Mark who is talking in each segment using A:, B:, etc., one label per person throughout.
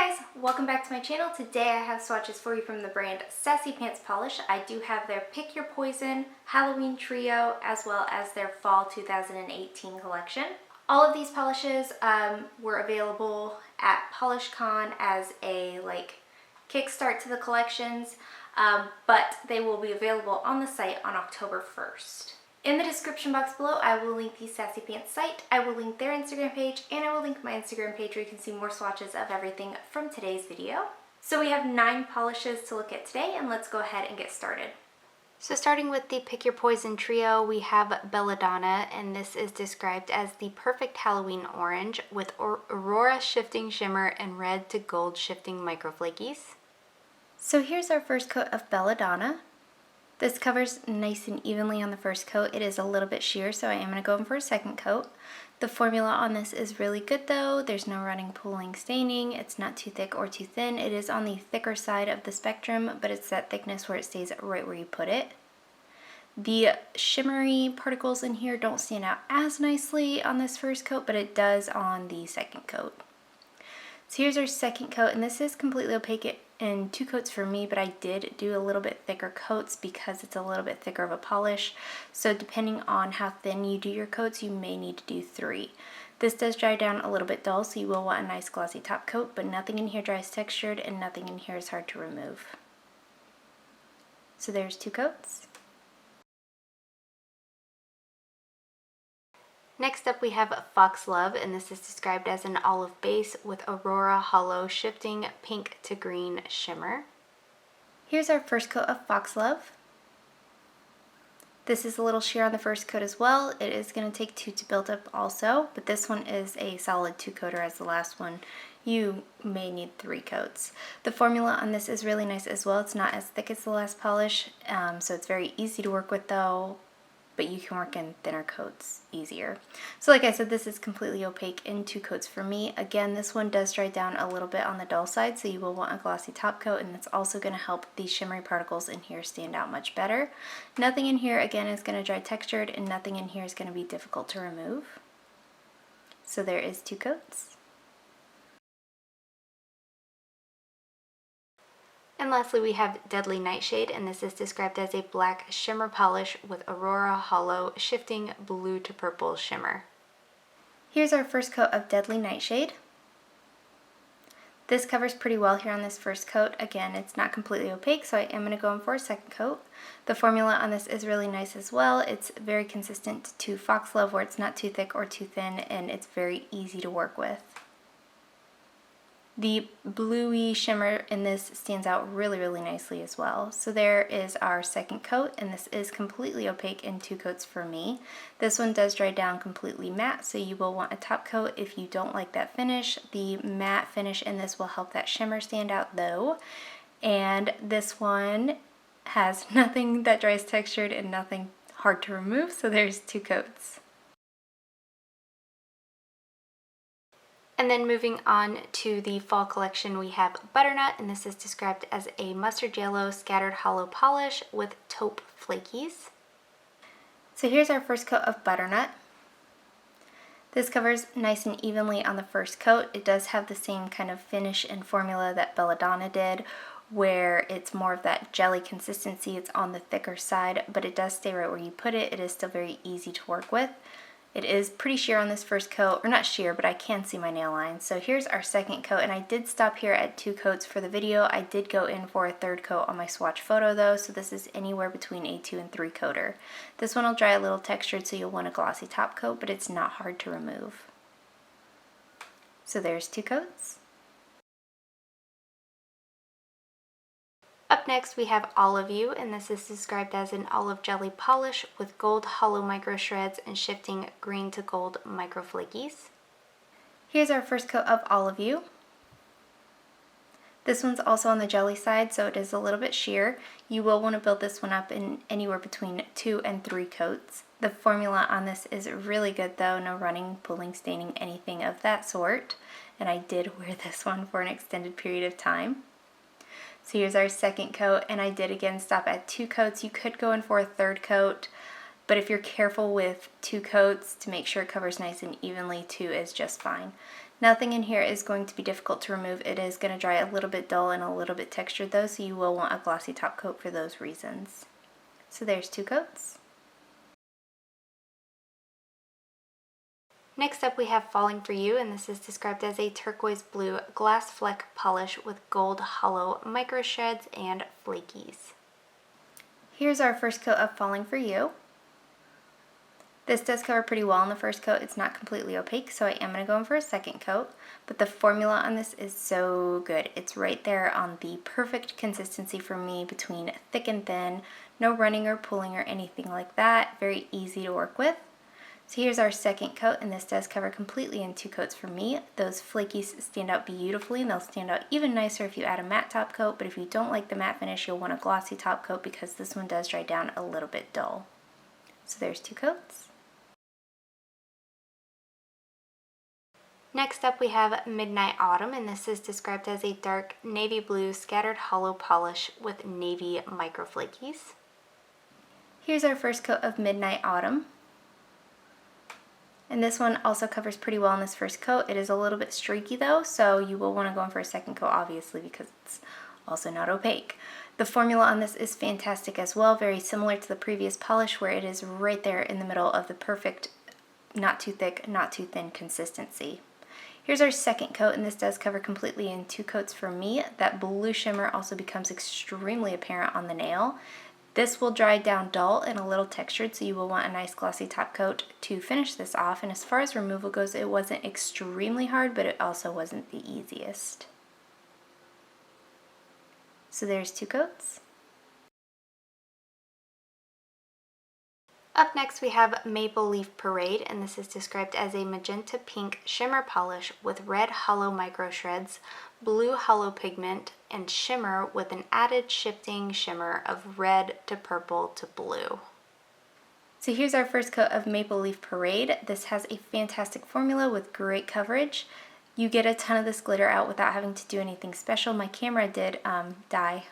A: Hey guys, welcome back to my channel. Today I have swatches for you from the brand Sassy Pants Polish. I do have their Pick Your Poison Halloween Trio as well as their Fall 2018 collection. All of these polishes were available at PolishCon as a kickstart to the collections, but they will be available on the site on October 1st. In the description box below, I will link the Sassy Pants site, I will link their Instagram page, and I will link my Instagram page where you can see more swatches of everything from today's video. So we have 9 polishes to look at today, and let's go ahead and get started. So starting with the Pick Your Poison trio, we have Belladonna, and this is described as the perfect Halloween orange with Aurora shifting shimmer and red to gold shifting microflakies. So here's our first coat of Belladonna. This covers nice and evenly on the first coat. It is a little bit sheer, so I am going to go in for a second coat. The formula on this is really good though. There's no running, pooling, staining. It's not too thick or too thin. It is on the thicker side of the spectrum, but it's that thickness where it stays right where you put it. The shimmery particles in here don't stand out as nicely on this first coat, but it does on the second coat. So here's our second coat, and this is completely opaque in 2 coats for me, but I did do a little bit thicker coats because it's a little bit thicker of a polish. So depending on how thin you do your coats, you may need to do 3. This does dry down a little bit dull, so you will want a nice glossy top coat, but nothing in here dries textured and nothing in here is hard to remove. So there's 2 coats. Next up we have Foxlove, and this is described as an olive base with Aurora hollow shifting pink to green shimmer. Here's our first coat of Foxlove. This is a little sheer on the first coat as well. It is going to take 2 to build up also, but this one is a solid 2-coater as the last one. You may need 3 coats. The formula on this is really nice as well. It's not as thick as the last polish, so it's very easy to work with though, but you can work in thinner coats easier. So like I said, this is completely opaque in 2 coats for me. Again, this one does dry down a little bit on the dull side, so you will want a glossy top coat, and that's also going to help the shimmery particles in here stand out much better. Nothing in here, again, is going to dry textured, and nothing in here is going to be difficult to remove. So there is 2 coats. And lastly, we have Deadly Nightshade, and this is described as a black shimmer polish with Aurora hollow shifting blue to purple shimmer. Here's our first coat of Deadly Nightshade. This covers pretty well here on this first coat. Again, it's not completely opaque, so I am going to go in for a second coat. The formula on this is really nice as well. It's very consistent to Foxlove, where it's not too thick or too thin, and it's very easy to work with. The bluey shimmer in this stands out really, really nicely as well. So there is our second coat, and this is completely opaque in 2 coats for me. This one does dry down completely matte, so you will want a top coat if you don't like that finish. The matte finish in this will help that shimmer stand out though. And this one has nothing that dries textured and nothing hard to remove, so there's 2 coats. And then moving on to the fall collection, we have Butternut, and this is described as a mustard yellow scattered hollow polish with taupe flakies. So here's our first coat of Butternut. This covers nice and evenly on the first coat. It does have the same kind of finish and formula that Belladonna did, where it's more of that jelly consistency. It's on the thicker side, but it does stay right where you put it. It is still very easy to work with. It is pretty sheer on this first coat, or not sheer, but I can see my nail lines. So here's our second coat, and I did stop here at 2 coats for the video. I did go in for a 3rd coat on my swatch photo though, so this is anywhere between a 2 and 3 coater. This one will dry a little textured, so you'll want a glossy top coat, but it's not hard to remove. So there's 2 coats. Up next we have Olive You, and this is described as an olive jelly polish with gold hollow micro shreds and shifting green to gold micro flakies. Here's our first coat of Olive You. This one's also on the jelly side, so it is a little bit sheer. You will want to build this one up in anywhere between 2 and 3 coats. The formula on this is really good though, no running, pulling, staining, anything of that sort. And I did wear this one for an extended period of time. So here's our second coat, and I did again stop at 2 coats. You could go in for a 3rd coat, but if you're careful with 2 coats to make sure it covers nice and evenly, 2 is just fine. Nothing in here is going to be difficult to remove. It is going to dry a little bit dull and a little bit textured though, so you will want a glossy top coat for those reasons. So there's 2 coats. Next up we have Falling For You, and this is described as a turquoise blue glass fleck polish with gold hollow micro shreds and flakies. Here's our first coat of Falling For You. This does cover pretty well on the first coat. It's not completely opaque, so I am going to go in for a second coat. But the formula on this is so good. It's right there on the perfect consistency for me between thick and thin. No running or pulling or anything like that. Very easy to work with. So here's our second coat, and this does cover completely in 2 coats for me. Those flakies stand out beautifully, and they'll stand out even nicer if you add a matte top coat. But if you don't like the matte finish, you'll want a glossy top coat because this one does dry down a little bit dull. So there's 2 coats. Next up we have Midnight Autumn, and this is described as a dark navy blue scattered hollow polish with navy micro flakies. Here's our first coat of Midnight Autumn. And this one also covers pretty well in this first coat. It is a little bit streaky though, so you will want to go in for a second coat obviously because it's also not opaque. The formula on this is fantastic as well, very similar to the previous polish where it is right there in the middle of the perfect, not too thick, not too thin consistency. Here's our second coat, and this does cover completely in 2 coats for me. That blue shimmer also becomes extremely apparent on the nail. This will dry down dull and a little textured, so you will want a nice glossy top coat to finish this off. And as far as removal goes, it wasn't extremely hard, but it also wasn't the easiest. So there's 2 coats. Up next we have Maple Leaf Parade, and this is described as a magenta pink shimmer polish with red hollow micro shreds, blue hollow pigment, and shimmer with an added shifting shimmer of red to purple to blue. So here's our first coat of Maple Leaf Parade. This has a fantastic formula with great coverage. You get a ton of this glitter out without having to do anything special. My camera did die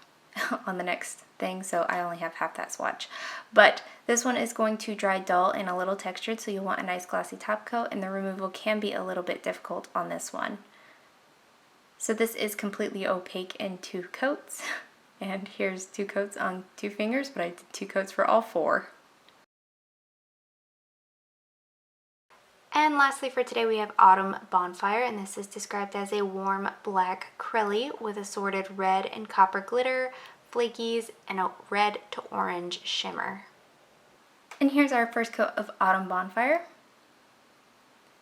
A: on the next thing, so I only have half that swatch. But this one is going to dry dull and a little textured, so you'll want a nice glossy top coat, and the removal can be a little bit difficult on this one. So this is completely opaque in 2 coats, and here's 2 coats on 2 fingers, but I did 2 coats for all 4. And lastly for today we have Autumn Bonfire, and this is described as a warm black crelly with assorted red and copper glitter, flakies, and a red to orange shimmer. And here's our first coat of Autumn Bonfire.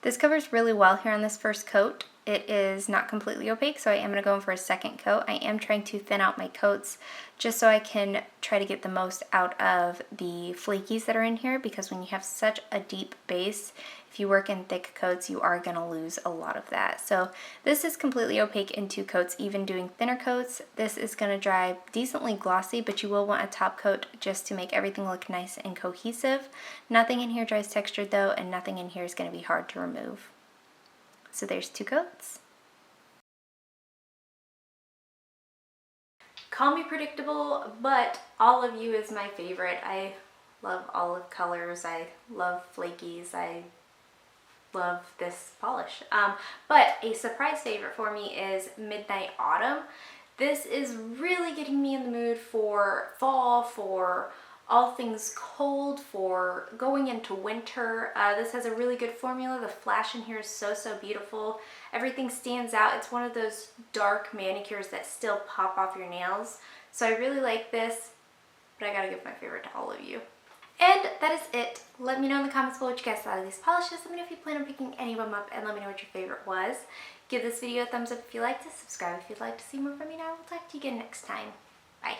A: This covers really well here on this first coat. It is not completely opaque, so I am going to go in for a second coat. I am trying to thin out my coats just so I can try to get the most out of the flakies that are in here, because when you have such a deep base, if you work in thick coats, you are going to lose a lot of that. So this is completely opaque in 2 coats. Even doing thinner coats, this is going to dry decently glossy, but you will want a top coat just to make everything look nice and cohesive. Nothing in here dries textured though, and nothing in here is going to be hard to remove. So there's 2 coats. Call me predictable, but Olive You is my favorite. I love olive colors. I love flakies. I love this polish. But a surprise favorite for me is Midnight Autumn. This is really getting me in the mood for fall, for all things cold, for going into winter. This has a really good formula. The flash in here is so beautiful. Everything stands out. It's one of those dark manicures that still pop off your nails. So I really like this, but I gotta give my favorite to all of you. And that is it. Let me know in the comments below what you guys thought of these polishes. Let me know if you plan on picking any of them up, and let me know what your favorite was. Give this video a thumbs up if you liked it, subscribe if you'd like to see more from me, and I will talk to you again next time. Bye.